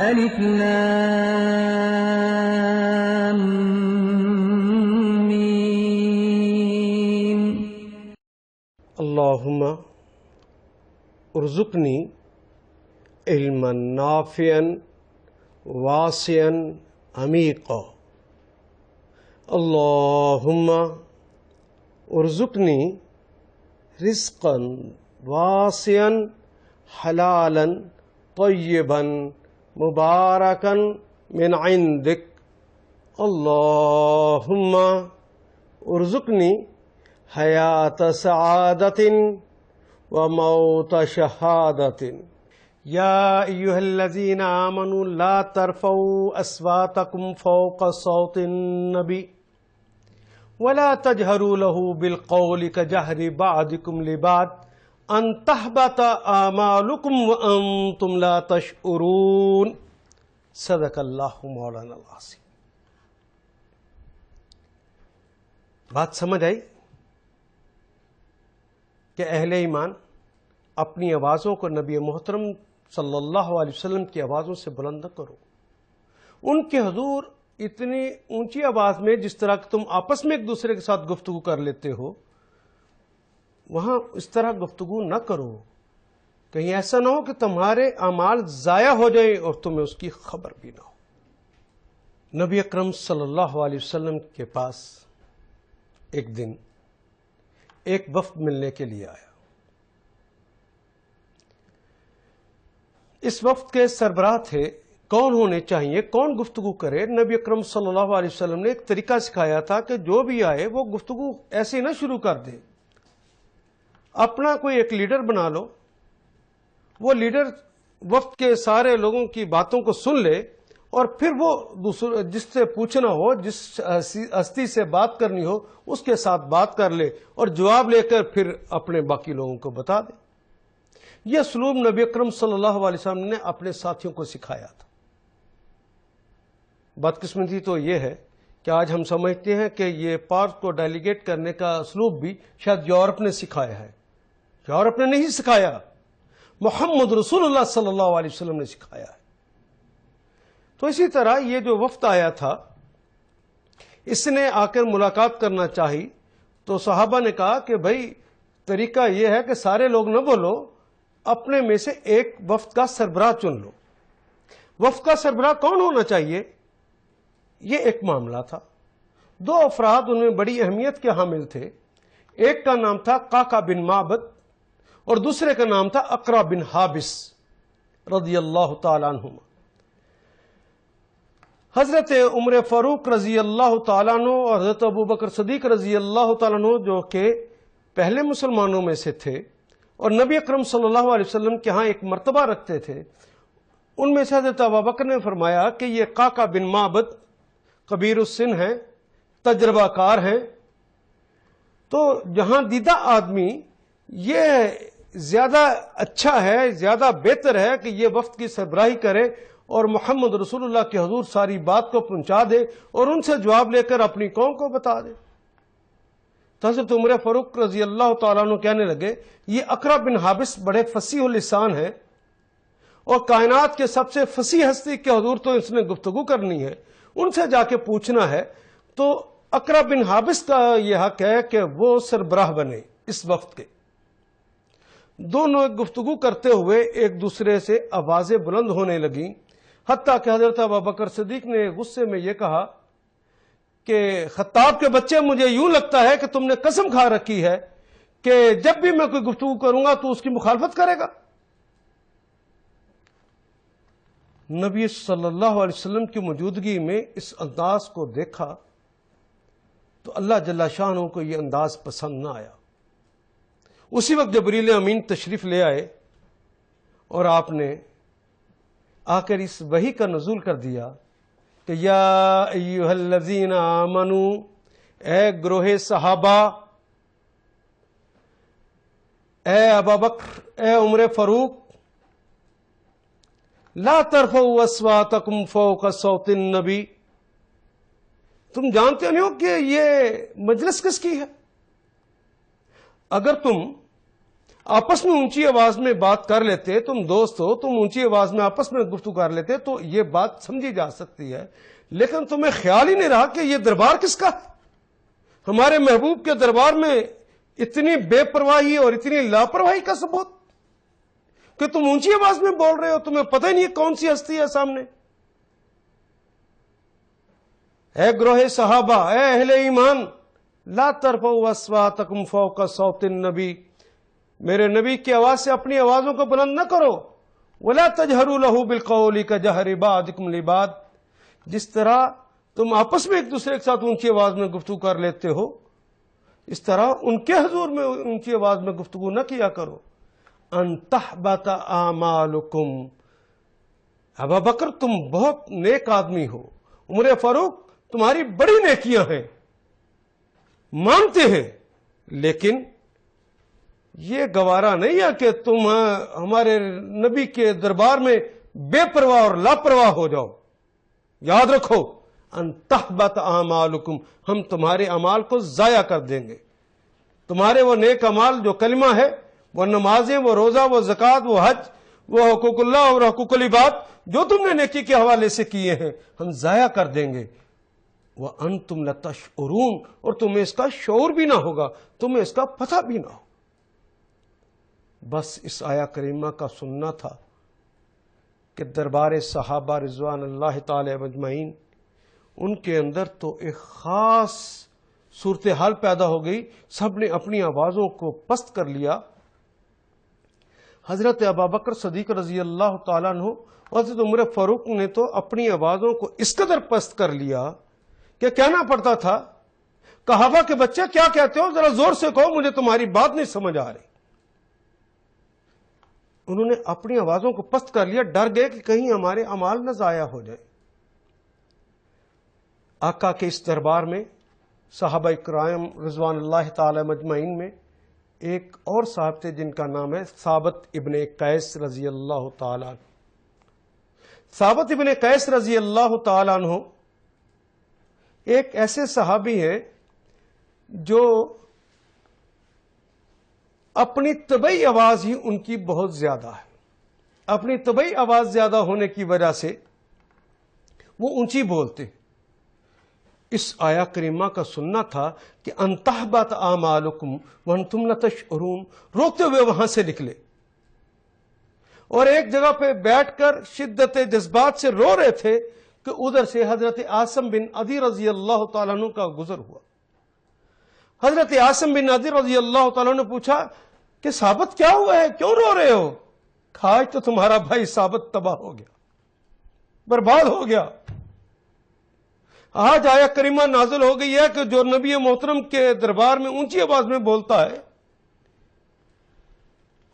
الف لام میم اللہم ارزقنی علما نافعا واسعا عمیقا. اللہم ارزقنی رزقا واسعا حلالا طیبا مبارکا من عندک. اللہم ارزقنی حیات سعادت وموت شہادت. یا ایہا الذین آمنوا لا ترفعوا اصواتکم فوق صوت النبی ولا تجہروا له بالقول كجہر بعضکم لبعض ان تحبط اعمالکم وانتم لا تشعرون. صدق اللہ مولانا العظیم. بات سمجھ آئی کہ اہل ایمان اپنی آوازوں کو نبی محترم صلی اللہ علیہ وسلم کی آوازوں سے بلند نہ کرو. ان کے حضور اتنی اونچی آواز میں جس طرح کہ تم آپس میں ایک دوسرے کے ساتھ گفتگو کر لیتے ہو وہاں اس طرح گفتگو نہ کرو. کہیں ایسا نہ ہو کہ تمہارے اعمال ضائع ہو جائیں اور تمہیں اس کی خبر بھی نہ ہو. نبی اکرم صلی اللہ علیہ وسلم کے پاس ایک دن ایک وفد ملنے کے لیے آیا. اس وفد کے سربراہ تھے. کون ہونے چاہیے، کون گفتگو کرے؟ نبی اکرم صلی اللہ علیہ وسلم نے ایک طریقہ سکھایا تھا کہ جو بھی آئے وہ گفتگو ایسے نہ شروع کر دے. اپنا کوئی ایک لیڈر بنا لو. وہ لیڈر وفد کے سارے لوگوں کی باتوں کو سن لے اور پھر وہ جس سے پوچھنا ہو، جس ہستی سے بات کرنی ہو اس کے ساتھ بات کر لے اور جواب لے کر پھر اپنے باقی لوگوں کو بتا دے. یہ اسلوب نبی اکرم صلی اللہ علیہ وسلم نے اپنے ساتھیوں کو سکھایا تھا. بدقسمتی تو یہ ہے کہ آج ہم سمجھتے ہیں کہ یہ پارٹ کو ڈیلیگیٹ کرنے کا اسلوب بھی شاید یورپ نے سکھایا ہے. یورپ نے نہیں سکھایا، محمد رسول اللہ صلی اللہ علیہ وسلم نے سکھایا ہے. تو اسی طرح یہ جو وفد آیا تھا اس نے آ کر ملاقات کرنا چاہی تو صحابہ نے کہا کہ بھائی طریقہ یہ ہے کہ سارے لوگ نہ بولو، اپنے میں سے ایک وفد کا سربراہ چن لو. وفد کا سربراہ کون ہونا چاہیے؟ یہ ایک معاملہ تھا. دو افراد ان میں بڑی اہمیت کے حامل تھے. ایک کا نام تھا قعقاع بن معبد اور دوسرے کا نام تھا اقرع بن حابس رضی اللہ تعالی عنہما. حضرت عمر فاروق رضی اللہ تعالیٰ عنہ اور حضرت ابوبکر صدیق رضی اللہ تعالیٰ عنہ جو کہ پہلے مسلمانوں میں سے تھے اور نبی اکرم صلی اللہ علیہ وسلم کے ہاں ایک مرتبہ رکھتے تھے، ان میں سے حضرت ابوبکر نے فرمایا کہ یہ قعقاع بن معبد کبیر السن ہیں، تجربہ کار ہیں، تو جہاں دیدہ آدمی یہ زیادہ اچھا ہے، زیادہ بہتر ہے کہ یہ وفد کی سربراہی کرے اور محمد رسول اللہ کے حضور ساری بات کو پہنچا دے اور ان سے جواب لے کر اپنی قوم کو بتا دے. تو حضرت عمر فاروق رضی اللہ تعالیٰ عنہ کہنے لگے یہ اقرع بن حابس بڑے فصیح اللسان ہے اور کائنات کے سب سے فصیح ہستی کے حضور تو اس نے گفتگو کرنی ہے، ان سے جا کے پوچھنا ہے. تو اقرع بن حابس کا یہ حق ہے کہ وہ سربراہ بنے اس وفد کے. دونوں گفتگو کرتے ہوئے ایک دوسرے سے آوازیں بلند ہونے لگیں، حتیٰ کہ حضرت ابوبکر صدیق نے غصے میں یہ کہا کہ خطاب کے بچے مجھے یوں لگتا ہے کہ تم نے قسم کھا رکھی ہے کہ جب بھی میں کوئی گفتگو کروں گا تو اس کی مخالفت کرے گا. نبی صلی اللہ علیہ وسلم کی موجودگی میں اس انداز کو دیکھا تو اللہ جل شانہ کو یہ انداز پسند نہ آیا. اسی وقت جبریل امین تشریف لے آئے اور آپ نے آ کر اس وحی کا نزول کر دیا کہ یا ایہا الذین آمنوا، اے گروہ صحابہ، اے ابوبکر، اے عمر فاروق، لا ترفعوا اصواتکم فوق صوت النبی. تم جانتے نہیں ہو کہ یہ مجلس کس کی ہے؟ اگر تم آپس میں اونچی آواز میں بات کر لیتے، تم دوست ہو، تم اونچی آواز میں آپس میں گفتگو کر لیتے تو یہ بات سمجھی جا سکتی ہے، لیکن تمہیں خیال ہی نہیں رہا کہ یہ دربار کس کا ہے؟ ہمارے محبوب کے دربار میں اتنی بے پرواہی اور اتنی لاپرواہی کا ثبوت کہ تم اونچی آواز میں بول رہے ہو، تمہیں پتہ ہی نہیں کون سی ہستی ہے سامنے۔ اے گروہ صحابہ، اے اہل ایمان، لا ترفعوا اصواتکم فوق صوت النبی، میرے نبی کی آواز سے اپنی آوازوں کو بلند نہ کرو، ولا تجہروا لہ بالقول کجہر بعضکم لبعض، جس طرح تم آپس میں ایک دوسرے کے ساتھ اونچی آواز میں گفتگو کر لیتے ہو، اس طرح ان کے حضور میں اونچی آواز میں گفتگو نہ کیا کرو۔ ان تحبط اعمالکم، ابا بکر تم بہت نیک آدمی ہو، عمر فاروق تمہاری بڑی نیکیاں ہیں، مانتے ہیں، لیکن یہ گوارا نہیں ہے کہ تم ہمارے نبی کے دربار میں بے پرواہ اور لاپرواہ ہو جاؤ۔ یاد رکھو، ان تحبط اعمالکم، ہم تمہارے اعمال کو ضائع کر دیں گے۔ تمہارے وہ نیک اعمال جو کلمہ ہے، وہ نمازیں، وہ روزہ، وہ زکوٰۃ، وہ حج، وہ حقوق اللہ اور حقوق العباد جو تم نے نیکی کے حوالے سے کیے ہیں، ہم ضائع کر دیں گے۔ وَأَنْتُمْ لَتَشْعُرُونَ، اور تمہیں اس کا شعور بھی نہ ہوگا، تمہیں اس کا پتہ بھی نہ ہو۔ بس اس آیہ کریمہ کا سننا تھا کہ دربار صحابہ رضوان اللہ تعالی مجمعین، ان کے اندر تو ایک خاص صورتحال پیدا ہو گئی، سب نے اپنی آوازوں کو پست کر لیا۔ حضرت ابوبکر صدیق رضی اللہ تعالیٰ عنہ اور حضرت عمر فاروق نے تو اپنی آوازوں کو اس قدر پست کر لیا کہ کہنا پڑتا تھا، کہاوا کے بچے کیا کہتے ہو، ذرا زور سے کہو، مجھے تمہاری بات نہیں سمجھ آ رہی۔ انہوں نے اپنی آوازوں کو پست کر لیا، ڈر گئے کہ کہیں ہمارے اعمال نہ ضائع ہو جائیں۔ آقا کے اس دربار میں صحابہ کرام رضوان اللہ تعالی مجمعین میں ایک اور صاحب تھے جن کا نام ہے ثابت ابن قیس رضی اللہ تعالیٰ عنہ۔ ثابت ابن قیس رضی اللہ تعالیٰ عنہ ایک ایسے صحابی ہیں جو اپنی طبعی آواز ہی ان کی بہت زیادہ ہے، اپنی طبعی آواز زیادہ ہونے کی وجہ سے وہ اونچی بولتے۔ اس آیہ کریمہ کا سننا تھا کہ ان تحبط اعمالکم وانتم لا تشعرون، روتے ہوئے وہاں سے نکلے اور ایک جگہ پہ بیٹھ کر شدت جذبات سے رو رہے تھے کہ ادھر سے حضرت عاصم بن عدی رضی اللہ تعالیٰ عنہ کا گزر ہوا۔ حضرت عاصم بن عدی رضی اللہ تعالیٰ نے پوچھا کہ ثابت کیا ہوا ہے، کیوں رو رہے ہو؟ آج تو تمہارا بھائی ثابت تباہ ہو گیا، برباد ہو گیا۔ آج آیہ کریمہ نازل ہو گئی ہے کہ جو نبی محترم کے دربار میں اونچی آواز میں بولتا ہے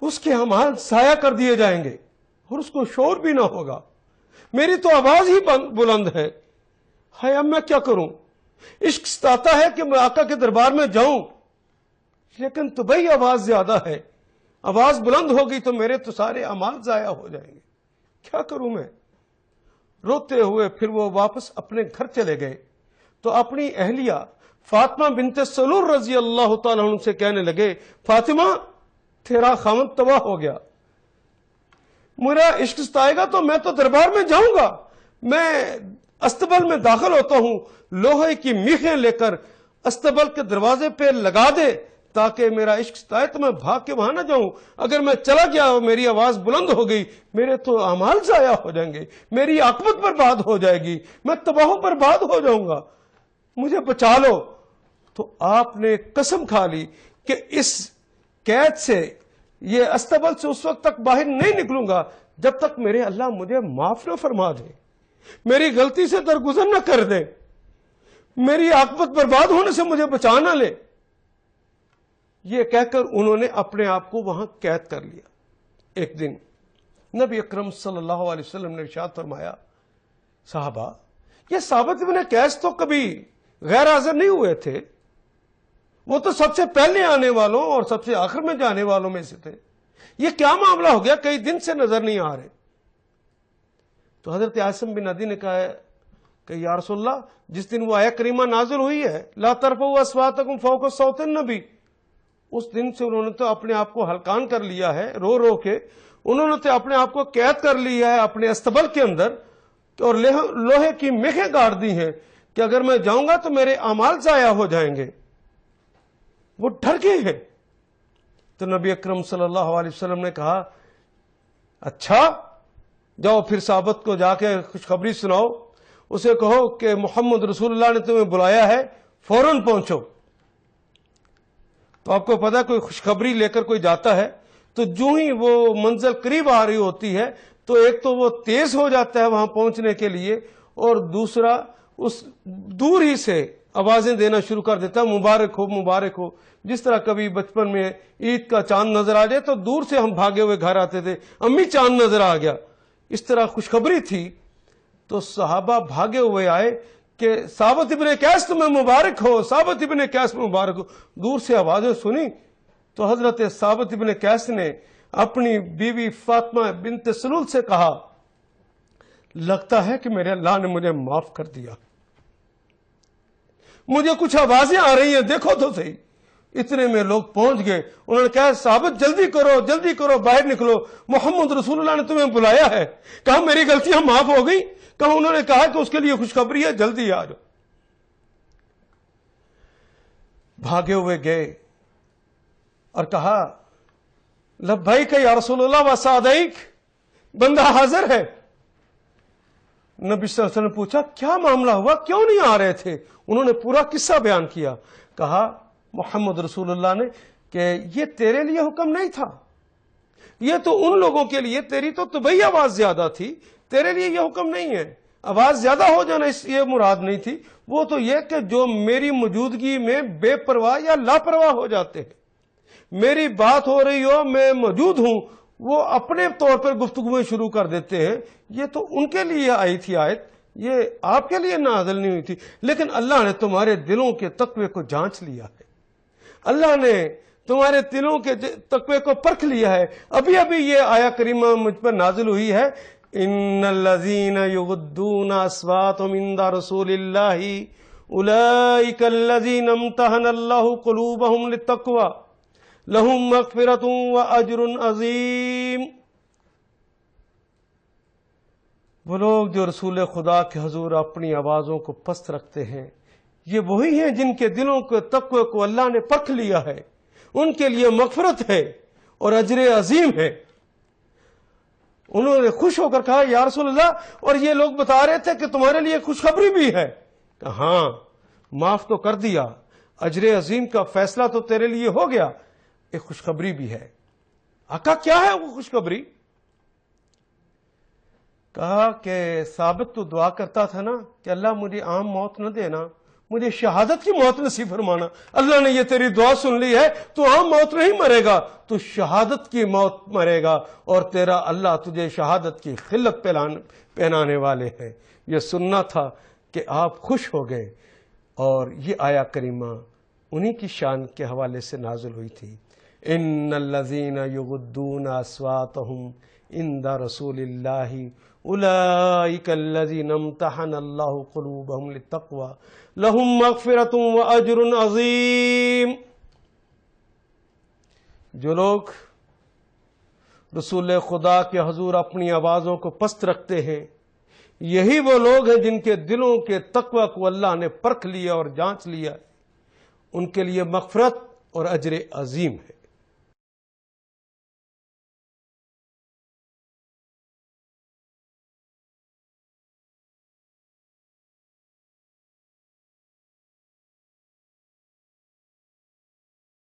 اس کے اعمال ضائع کر دیے جائیں گے اور اس کو شعور بھی نہ ہوگا۔ میری تو آواز ہی بلند ہے، ہائے اب میں کیا کروں؟ عشق ستاتا ہے کہ میں آقا کے دربار میں جاؤں، لیکن طبعی آواز زیادہ ہے، آواز بلند ہوگی تو میرے تو سارے اعمال ضائع ہو جائیں گے، کیا کروں میں؟ روتے ہوئے پھر وہ واپس اپنے گھر چلے گئے تو اپنی اہلیہ فاطمہ بنت سلول رضی اللہ تعالیٰ عنہ سے کہنے لگے، فاطمہ تیرا خاوند تباہ ہو گیا، میرا عشق ستائے گا تو میں تو دربار میں جاؤں گا، میں استبل میں داخل ہوتا ہوں، لوہے کی میخیں لے کر استبل کے دروازے پہ لگا دے تاکہ میرا عشق ستائے تو میں بھاگ کے وہاں نہ جاؤں۔ اگر میں چلا گیا اور میری آواز بلند ہو گئی، میرے تو اعمال ضائع ہو جائیں گے، میری عاقبت برباد ہو جائے گی، میں تباہ و برباد ہو جاؤں گا، مجھے بچا لو۔ تو آپ نے قسم کھا لی کہ اس قید سے، یہ استبل سے اس وقت تک باہر نہیں نکلوں گا جب تک میرے اللہ مجھے معاف نہ فرما دے، میری غلطی سے درگزر نہ کر دے، میری عاقبت برباد ہونے سے مجھے بچا نہ لے۔ یہ کہہ کر انہوں نے اپنے آپ کو وہاں قید کر لیا۔ ایک دن نبی اکرم صلی اللہ علیہ وسلم نے ارشاد فرمایا، صحابہ یہ ثابت ابن قیس تو کبھی غیر حاضر نہیں ہوئے تھے، وہ تو سب سے پہلے آنے والوں اور سب سے آخر میں جانے والوں میں سے تھے، یہ کیا معاملہ ہو گیا، کئی دن سے نظر نہیں آ رہے؟ تو حضرت عاصم بن عدی نے کہا کہ یا رسول اللہ، جس دن وہ آیہ کریمہ نازل ہوئی ہے لا ترفعوا اصواتکم فوق صوت النبی، اس دن سے انہوں نے تو اپنے آپ کو ہلکان کر لیا ہے، رو رو کے انہوں نے تو اپنے آپ کو قید کر لیا ہے اپنے استبل کے اندر، اور لوہے کی میخیں گاڑ دی ہیں کہ اگر میں جاؤں گا تو میرے اعمال ضائع ہو جائیں گے، وہ ڈر گئے ہیں۔ تو نبی اکرم صلی اللہ علیہ وسلم نے کہا اچھا جاؤ پھر صحابت کو جا کے خوشخبری سناؤ، اسے کہو کہ محمد رسول اللہ نے تمہیں بلایا ہے، فوراً پہنچو۔ تو آپ کو پتا کوئی خوشخبری لے کر کوئی جاتا ہے تو جو ہی وہ منزل قریب آ رہی ہوتی ہے تو ایک تو وہ تیز ہو جاتا ہے وہاں پہنچنے کے لیے، اور دوسرا اس دور ہی سے آوازیں دینا شروع کر دیتا ہے، مبارک ہو مبارک ہو۔ جس طرح کبھی بچپن میں عید کا چاند نظر آ جائے تو دور سے ہم بھاگے ہوئے گھر آتے تھے، امی چاند نظر آ گیا، اس طرح خوشخبری تھی۔ تو صحابہ بھاگے ہوئے آئے کہ ثابت ابن قیس تمہیں مبارک ہو، ثابت ابن قیس مبارک ہو۔ دور سے آوازیں سنی تو حضرت ثابت ابن قیس نے اپنی بیوی فاطمہ بنت سلول سے کہا لگتا ہے کہ میرے اللہ نے مجھے معاف کر دیا، مجھے کچھ آوازیں آ رہی ہیں، دیکھو تو صحیح۔ اتنے میں لوگ پہنچ گئے، انہوں نے کہا ثابت جلدی کرو جلدی کرو، باہر نکلو، محمد رسول اللہ نے تمہیں بلایا ہے۔ کہا میری غلطیاں معاف ہو گئی؟ کہا انہوں نے کہا کہ اس کے لیے خوشخبری ہے، جلدی آ جاؤ۔ بھاگے ہوئے گئے اور کہا لبیک یا رسول اللہ و سعدیک، بندہ حاضر ہے۔ نبی صلی اللہ علیہ وسلم نے پوچھا کیا معاملہ ہوا، کیوں نہیں آ رہے تھے؟ انہوں نے پورا قصہ بیان کیا۔ کہا محمد رسول اللہ نے کہ یہ تیرے لیے حکم نہیں تھا، یہ تو ان لوگوں کے لیے، تیری تو طبعی آواز زیادہ تھی، تیرے لیے یہ حکم نہیں ہے۔ آواز زیادہ ہو جانا اس یہ مراد نہیں تھی، وہ تو یہ کہ جو میری موجودگی میں بے پرواہ یا لاپرواہ ہو جاتے ہیں، میری بات ہو رہی ہو میں موجود ہوں، وہ اپنے طور پر گفتگویں شروع کر دیتے ہیں، یہ تو ان کے لیے آئی تھی آیت، یہ آپ کے لیے نازل نہیں ہوئی تھی۔ لیکن اللہ نے تمہارے دلوں کے تقوی کو جانچ لیا ہے، اللہ نے تمہارے دلوں کے تقوی کو پرکھ لیا ہے۔ ابھی ابھی یہ آیا کریمہ مجھ پر نازل ہوئی ہے، ان الذین یغضون اصواتهم عند رسول اللہ اولئک الذین امتحن اللہ قلوبهم للتقوی لہم مغفرۃ واجر عظیم۔ وہ لوگ جو رسول خدا کے حضور اپنی آوازوں کو پست رکھتے ہیں، یہ وہی ہیں جن کے دلوں کے تقوی کو اللہ نے پرکھ لیا ہے، ان کے لیے مغفرت ہے اور اجر عظیم ہے۔ انہوں نے خوش ہو کر کہا یا رسول اللہ، اور یہ لوگ بتا رہے تھے کہ تمہارے لیے خوشخبری بھی ہے۔ کہ ہاں معاف تو کر دیا، اجر عظیم کا فیصلہ تو تیرے لیے ہو گیا، ایک خوشخبری بھی ہے۔ آقا کیا ہے وہ خوشخبری؟ کہا کہ ثابت تو دعا کرتا تھا نا کہ اللہ مجھے عام موت نہ دینا، مجھے شہادت کی موت نصیب فرمانا۔ اللہ نے یہ تیری دعا سن لی ہے، تو عام موت نہیں مرے گا، تو شہادت کی موت مرے گا، اور تیرا اللہ تجھے شہادت کی خلت پہنانے والے ہیں۔ یہ سننا تھا کہ آپ خوش ہو گئے، اور یہ آیا کریمہ انہی کی شان کے حوالے سے نازل ہوئی تھی۔ ان الذین یغضون اصواتهم عند رسول اللہ اولئک الذین امتحن اللہ قلوبهم للتقوی لہم مغفرۃ واجر عظیم۔ جو لوگ رسول خدا کے حضور اپنی آوازوں کو پست رکھتے ہیں، یہی وہ لوگ ہیں جن کے دلوں کے تقوی کو اللہ نے پرکھ لیا اور جانچ لیا، ان کے لیے مغفرت اور اجر عظیم ہے۔